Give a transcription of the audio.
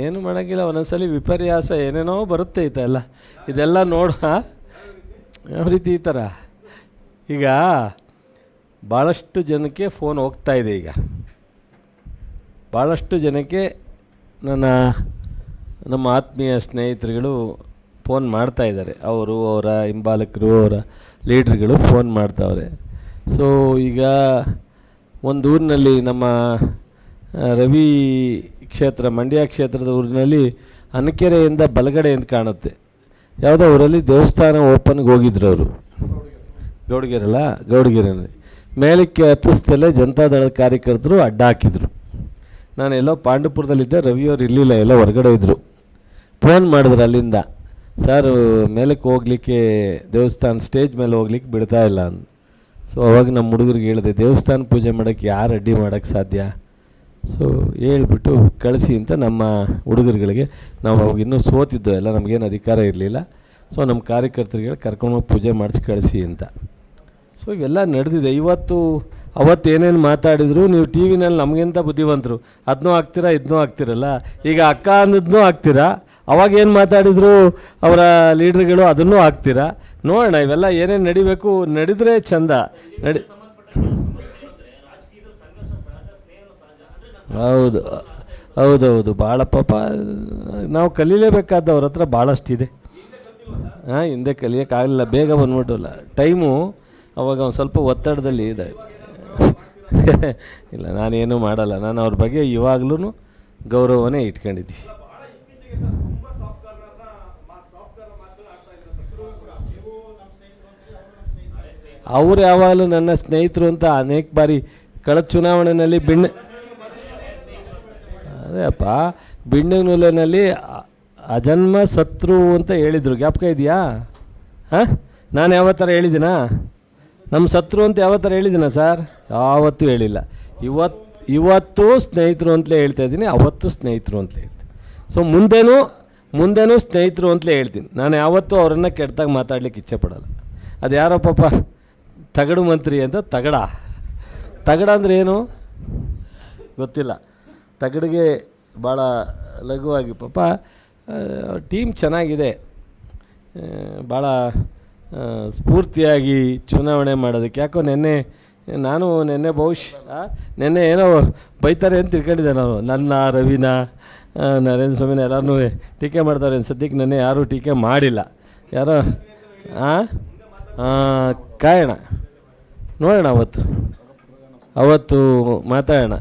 ಏನು ಮಾಡೋಂಗಿಲ್ಲ, ಒಂದೊಂದ್ಸಲಿ ವಿಪರ್ಯಾಸ ಏನೇನೋ ಬರುತ್ತೆ ಇದೆಲ್ಲ. ಇದೆಲ್ಲ ನೋಡು ಯಾವ ರೀತಿ ಈ ಥರ. ಈಗ ಭಾಳಷ್ಟು ಜನಕ್ಕೆ ಫೋನ್ ಹೋಗ್ತಾ ಇದೆ. ಈಗ ಭಾಳಷ್ಟು ಜನಕ್ಕೆ ನಮ್ಮ ಆತ್ಮೀಯ ಸ್ನೇಹಿತರುಗಳು ಫೋನ್ ಮಾಡ್ತಾಯಿದ್ದಾರೆ. ಅವರ ಹಿಂಬಾಲಕರು, ಅವರ ಲೀಡ್ರ್ಗಳು ಫೋನ್ ಮಾಡ್ತಾವ್ರೆ. ಸೊ ಈಗ ಒಂದು ಊರಿನಲ್ಲಿ ನಮ್ಮ ರವಿ ಕ್ಷೇತ್ರ, ಮಂಡ್ಯ ಕ್ಷೇತ್ರದ ಊರಿನಲ್ಲಿ ಅನಕೆರೆಯಿಂದ ಬಲಗಡೆ ಅಂತ ಕಾಣುತ್ತೆ, ಯಾವುದೋ ಊರಲ್ಲಿ ದೇವಸ್ಥಾನ ಓಪನ್ಗೆ ಹೋಗಿದ್ರು ಅವರು. ಗೌಡಗೆರೆನಲ್ಲಿ ಮೇಲಕ್ಕೆ ಹತ್ತಿಸ್ತಲೇ ಜನತಾದಳದ ಕಾರ್ಯಕರ್ತರು ಅಡ್ಡ ಹಾಕಿದರು. ನಾನೆಲ್ಲೋ ಪಾಂಡವಪುರದಲ್ಲಿದ್ದೆ, ರವಿಯವರು ಇರಲಿಲ್ಲ, ಎಲ್ಲೋ ಹೊರಗಡೆ ಇದ್ದರು. ಫೋನ್ ಮಾಡಿದ್ರು ಅಲ್ಲಿಂದ, ಸರ್ ಮೇಲಕ್ಕೆ ಹೋಗ್ಲಿಕ್ಕೆ ದೇವಸ್ಥಾನ ಸ್ಟೇಜ್ ಮೇಲೆ ಹೋಗ್ಲಿಕ್ಕೆ ಬಿಡ್ತಾ ಇಲ್ಲ ಅಂದು. ಸೊ ಅವಾಗ ನಮ್ಮ ಹುಡುಗರಿಗೆ ಹೇಳಿದೆ, ದೇವಸ್ಥಾನ ಪೂಜೆ ಮಾಡೋಕ್ಕೆ ಯಾರು ಅಡ್ಡಿ ಮಾಡೋಕ್ಕೆ ಸಾಧ್ಯ? ಸೊ ಹೇಳ್ಬಿಟ್ಟು ಕಳಿಸಿ ಅಂತ ನಮ್ಮ ಹುಡುಗರುಗಳಿಗೆ, ನಾವು ಅವಾಗ ಇನ್ನೂ ಸೋತಿದ್ದು ಎಲ್ಲ, ನಮಗೇನು ಅಧಿಕಾರ ಇರಲಿಲ್ಲ. ಸೊ ನಮ್ಮ ಕಾರ್ಯಕರ್ತರಿಗೆ ಕರ್ಕೊಂಡೋಗಿ ಪೂಜೆ ಮಾಡಿಸಿ ಕಳಿಸಿ ಅಂತ. ಸೊ ಇವೆಲ್ಲ ನಡೆದಿದೆ. ಅವತ್ತು ಏನೇನು ಮಾತಾಡಿದ್ರು, ನೀವು ಟಿ ವಿನಲ್ಲಿ ನಮಗಿಂತ ಬುದ್ಧಿವಂತರು, ಅದನ್ನೂ ಹಾಕ್ತೀರಾ ಇದನ್ನೂ ಹಾಕ್ತಿರಲ್ಲ. ಈಗ ಅಕ್ಕ ಅನ್ನೋದನ್ನೂ ಹಾಕ್ತೀರಾ, ಅವಾಗೇನು ಮಾತಾಡಿದ್ರು ಅವರ ಲೀಡ್ರ್ಗಳು ಅದನ್ನೂ ಹಾಕ್ತೀರಾ. ನೋಡೋಣ ಇವೆಲ್ಲ ಏನೇನು ನಡಿಬೇಕು, ನಡೆದ್ರೆ ಚಂದ. ಹೌದು ಭಾಳ ಪಾಪ ನಾವು ಕಲೀಲೇಬೇಕಾದ ಅವ್ರ ಹತ್ರ ಭಾಳಷ್ಟಿದೆ. ಹಿಂದೆ ಕಲಿಯೋಕ್ಕಾಗಲಿಲ್ಲ, ಬೇಗ ಬಂದ್ಬಿಟ್ಟಲ್ಲ ಟೈಮು. ಅವಾಗ ಒಂದು ಸ್ವಲ್ಪ ಒತ್ತಡದಲ್ಲಿ ಇದೆ. ಇಲ್ಲ, ನಾನೇನು ಮಾಡಲ್ಲ, ನಾನು ಅವ್ರ ಬಗ್ಗೆ ಇವಾಗಲೂ ಗೌರವನೇ ಇಟ್ಕೊಂಡಿದ್ದೀವಿ. ಅವರು ಯಾವಾಗಲೂ ನನ್ನ ಸ್ನೇಹಿತರು ಅಂತ ಅನೇಕ ಬಾರಿ ಕಳೆದ ಚುನಾವಣೆಯಲ್ಲಿ ಅದೇಪ್ಪ ಬಿಂಡನೂಲಿನಲ್ಲಿ ಅಜನ್ಮ ಶತ್ರು ಅಂತ ಹೇಳಿದರು, ಜ್ಞಾಪಕ ಇದೆಯಾ? ನಾನು ಯಾವ ಥರ ಹೇಳಿದ್ದೀನಾ? ನಮ್ಮ ಶತ್ರು ಅಂತ ಯಾವ ಥರ ಹೇಳಿದ್ದೀನ ಸರ್? ಯಾವತ್ತೂ ಹೇಳಿಲ್ಲ. ಇವತ್ತು ಸ್ನೇಹಿತರು ಅಂತಲೇ ಹೇಳ್ತಾ ಇದ್ದೀನಿ, ಅವತ್ತು ಸ್ನೇಹಿತರು ಅಂತಲೇ ಹೇಳ್ತೀನಿ. ಸೊ ಮುಂದೇನೂ ಸ್ನೇಹಿತರು ಅಂತಲೇ ಹೇಳ್ತೀನಿ. ನಾನು ಯಾವತ್ತೂ ಅವರನ್ನು ಕೆಟ್ಟದಾಗ ಮಾತಾಡ್ಲಿಕ್ಕೆ ಇಚ್ಛೆಪಡಲ್ಲ. ಅದು ಯಾರೋ ಪಾಪ ತಗಡು ಮಂತ್ರಿ ಅಂತ, ತಗಡ ಅಂದರೆ ಏನು ಗೊತ್ತಿಲ್ಲ. ತಗಡಿಗೆ ಭಾಳ ಲಘುವಾಗಿ ಪಾಪ ಟೀಮ್ ಚೆನ್ನಾಗಿದೆ, ಭಾಳ ಸ್ಫೂರ್ತಿಯಾಗಿ ಚುನಾವಣೆ ಮಾಡೋದಕ್ಕೆ. ಯಾಕೋ ನೆನ್ನೆ ಬಹುಶಃ ಏನೋ ಬೈತಾರೆ ಅಂತ ತಿಳ್ಕೊಂಡಿದ್ದೆ ನಾನು. ನನ್ನ ರವಿನ ನರೇಂದ್ರ ಸ್ವಾಮಿನ ಎಲ್ಲರೂ ಟೀಕೆ ಮಾಡ್ತಾರೆ. ಸದ್ಯಕ್ಕೆ ನೆನ್ನೆ ಯಾರೂ ಟೀಕೆ ಮಾಡಿಲ್ಲ. ಯಾರೋ ಕಾಯೋಣ, ನೋಡೋಣ, ಅವತ್ತು ಮಾತಾಡೋಣ.